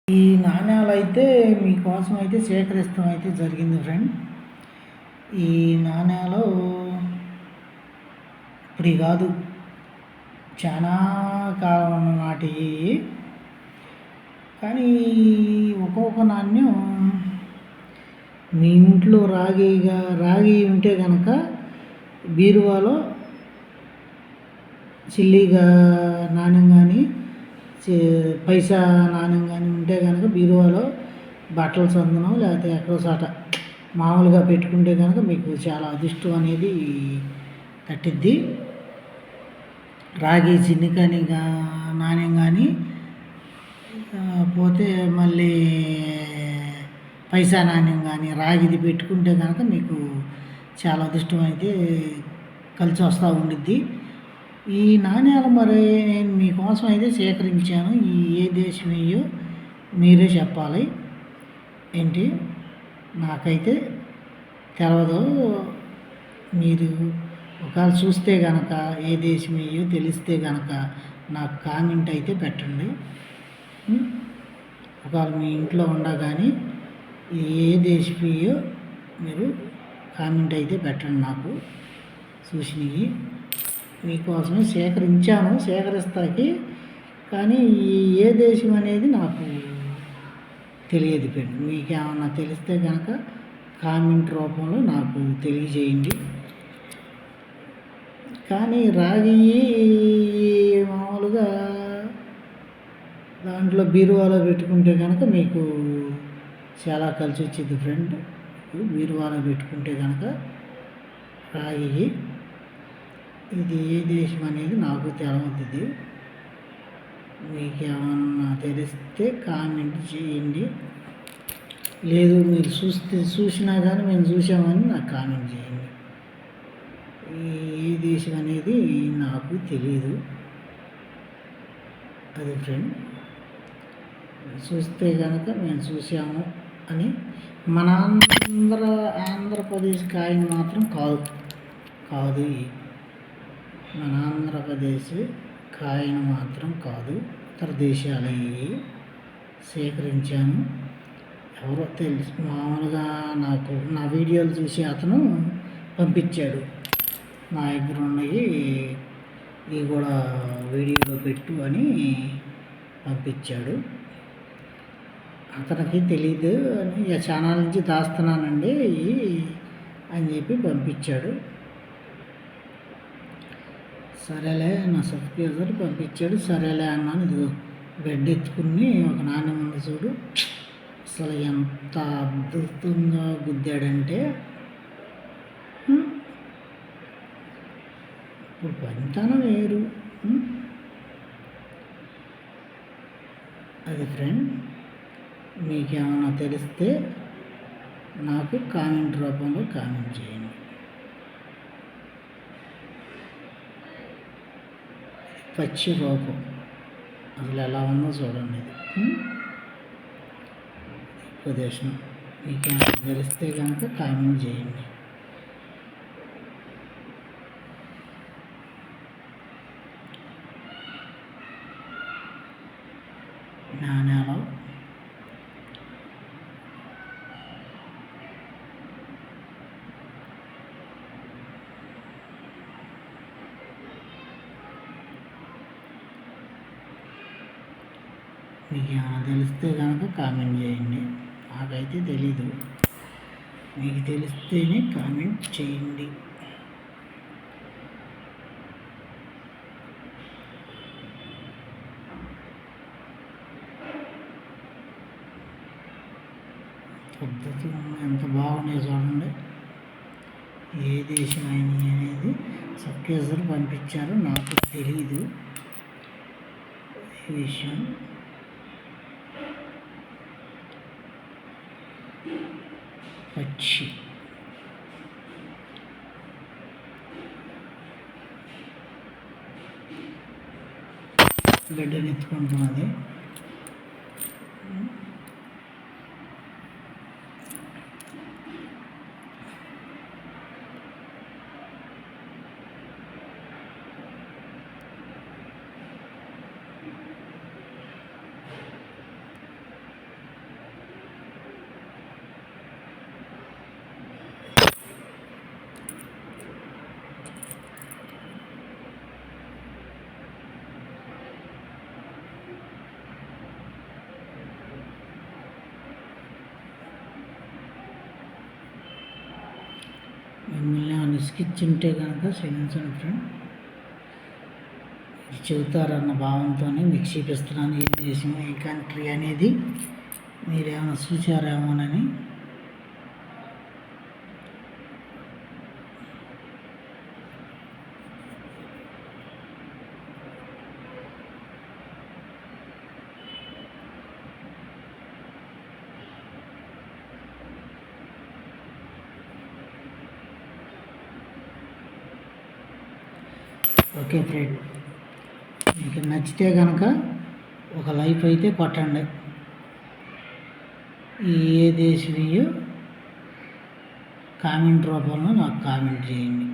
ఈ నాణ్యాలైతే మీకోసం అయితే సేకరిస్తాం అయితే జరిగింది ఫ్రెండ్. ఈ నాణ్యాలు ఇప్పుడు కాదు, చాలా కాలం నాటివి. కానీ ఒక్కొక్క నాణ్యం మీ ఇంట్లో రాగి ఉంటే కనుక బీరువాలో చిల్లీగా నాణ్యం కానీ పైసా నాణ్యం కానీ ఉంటే కనుక బీరువాలో బట్టల సందునో లేకపోతే ఎక్కడో చోట మామూలుగా పెట్టుకుంటే కనుక మీకు చాలా అదృష్టం అనేది తట్టిద్ది. రాగి చిన్నికని నాణ్యం కానీ పోతే మళ్ళీ పైసా నాణ్యం కానీ రాగిది పెట్టుకుంటే కనుక మీకు చాలా అదృష్టం అయితే కలిసి వస్తూ ఉండిద్ది. ఈ నాణ్యాలు మరి నేను మీకోసం అయితే సేకరించాను. ఈ ఏ దేశమయ్యో మీరే చెప్పాలి. ఏంటి నాకైతే తెలవదు. మీరు ఒకవేళ చూస్తే కనుక ఏ దేశమయ్యో తెలిస్తే కనుక నాకు కామెంట్ అయితే పెట్టండి. ఒకవేళ మీ ఇంట్లో ఉండగాని ఏ దేశమయ్యో మీరు కామెంట్ అయితే పెట్టండి. నాకు చూసినవి మీకోసమే సేకరిస్తాకి. కానీ ఏ దేశం అనేది నాకు తెలియదు ఫ్రెండ్. మీకేమన్నా తెలిస్తే కనుక కామెంట్ రూపంలో నాకు తెలియజేయండి. కానీ రాగి మామూలుగా దాంట్లో బీరువాలో పెట్టుకుంటే కనుక మీకు చాలా కలిసి వచ్చింది ఫ్రెండ్. బీరువాలో పెట్టుకుంటే కనుక రాగి ఇది ఏ దేశం అనేది నాకు తెలవద్దు. మీకేమన్నా తెలిస్తే కామెంట్ చేయండి. లేదు మీరు చూసినా కానీ మేము చూసామని నాకు కామెంట్ చేయండి. ఏ దేశం అనేది నాకు తెలియదు. అది ఫ్రెండ్. చూస్తే కనుక మేము చూసాము అని మన ఆంధ్రప్రదేశ్ కాయిన్ మాత్రం కాదు. మన ఆంధ్రప్రదేశ్ కాయిన్ మాత్రం కాదు. ఇతర దేశాలవి సేకరించాను. ఎవరో తెలుసు మామూలుగా నాకు నా వీడియోలు చూసి అతను పంపించాడు. నా దగ్గర ఉన్నాయి ఇవి కూడా వీడియోలో పెట్టు అని పంపించాడు. అతనికి తెలీదు అని ఛానల్ నుంచి దాస్తున్నానండి అని చెప్పి పంపించాడు. సరేలే నా సబ్స్క్రైబర్ పంపించాడు. సరేలే అన్నాను. ఇది బెడ్ ఎత్తుకుని ఒక నాణ్యం ఉంది చూడు, అసలు ఎంత అద్భుతంగా గుద్దాడంటే ఇప్పుడు పనితనం వేరు. అది ఫ్రెండ్. మీకేమైనా తెలిస్తే నాకు కామెంట్ రూపంలో కామెంట్ చేయండి. పచ్చి రూపం అసలు ఎలా ఉందో చూడండి. ఉపదేశం మీకేమైనా తెలిస్తే కనుక కామెంట్ చేయండి. నాణ్యాలు మీకు ఏమైనా తెలిస్తే కనుక కామెంట్ చేయండి. నాకైతే తెలీదు. మీకు తెలిస్తేనే కామెంట్ చేయండి. పద్ధతి ఎంత బాగున్నాయి చూడండి. ఏ దేశం అయినా అనేది సబ్స్క్రైబర్ పంపించారు. నాకు తెలీదు ఈ విషయం. పచ్చి గడ్డని ఎత్తుకుంటున్నది. మిమ్మల్ని ఏమైనా ఇసుకిచ్చుంటే కనుక క్షమించండి ఫ్రెండ్. ఇది చెబుతారన్న భావంతోనే మీకు చూపిస్తున్నాను ఏ దేశం ఏ కంట్రీ అనేది మీరేమైనా చూసారేమోనని. ఓకే ఫ్రెండ్, మీకు నచ్చితే కనుక ఒక లైక్ అయితే కొట్టండి. ఈ ఏ దేశీయో కామెంట్ రూపంలో నాకు కామెంట్ చేయండి.